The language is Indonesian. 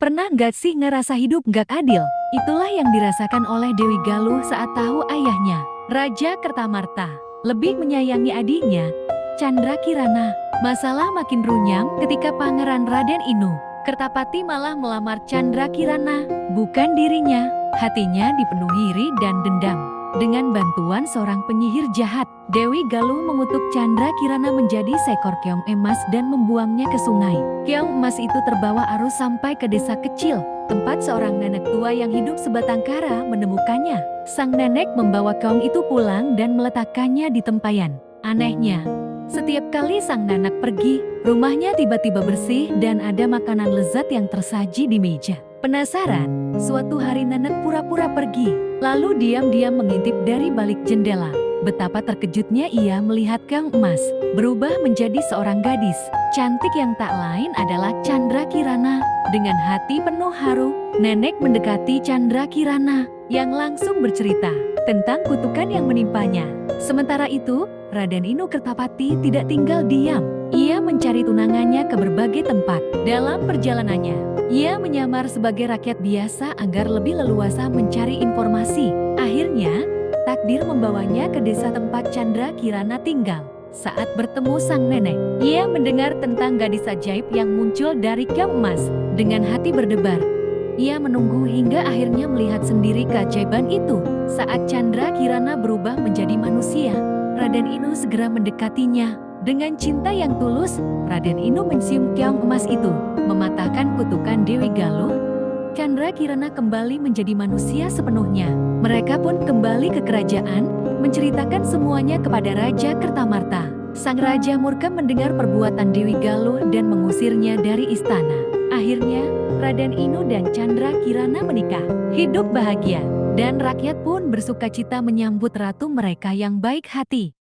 Pernah nggak sih ngerasa hidup nggak adil? Itulah yang dirasakan oleh Dewi Galuh saat tahu ayahnya, Raja Kertamarta, lebih menyayangi adiknya, Candra Kirana. Masalah makin runyam ketika Pangeran Raden Inu Kertapati malah melamar Candra Kirana, bukan dirinya. Hatinya dipenuhi iri dan dendam. Dengan bantuan seorang penyihir jahat, Dewi Galuh mengutuk Candra Kirana menjadi seekor keong emas dan membuangnya ke sungai. Keong emas itu terbawa arus sampai ke desa kecil, tempat seorang nenek tua yang hidup sebatang kara menemukannya. Sang nenek membawa keong itu pulang dan meletakkannya di tempayan. Anehnya, setiap kali sang nenek pergi, rumahnya tiba-tiba bersih dan ada makanan lezat yang tersaji di meja. Penasaran, suatu hari nenek pura-pura pergi, lalu diam-diam mengintip dari balik jendela. Betapa terkejutnya ia melihat keong emas berubah menjadi seorang gadis cantik yang tak lain adalah Candra Kirana. Dengan hati penuh haru, nenek mendekati Candra Kirana yang langsung bercerita tentang kutukan yang menimpanya. Sementara itu, Raden Inu Kertapati tidak tinggal diam. Ia mencari tunangannya ke berbagai tempat. Dalam perjalanannya, ia menyamar sebagai rakyat biasa agar lebih leluasa mencari informasi. Akhirnya, takdir membawanya ke desa tempat Candra Kirana tinggal. Saat bertemu sang nenek, ia mendengar tentang gadis ajaib yang muncul dari keong emas. Dengan hati berdebar, ia menunggu hingga akhirnya melihat sendiri keajaiban itu. Saat Candra Kirana berubah menjadi manusia, Raden Inu segera mendekatinya. Dengan cinta yang tulus, Raden Inu mencium keong emas itu, mematahkan kutukan Dewi Galuh. Candra Kirana kembali menjadi manusia sepenuhnya. Mereka pun kembali ke kerajaan, menceritakan semuanya kepada Raja Kertamarta. Sang Raja murka mendengar perbuatan Dewi Galuh dan mengusirnya dari istana. Akhirnya, Raden Inu dan Candra Kirana menikah, hidup bahagia, dan rakyat pun bersukacita menyambut ratu mereka yang baik hati.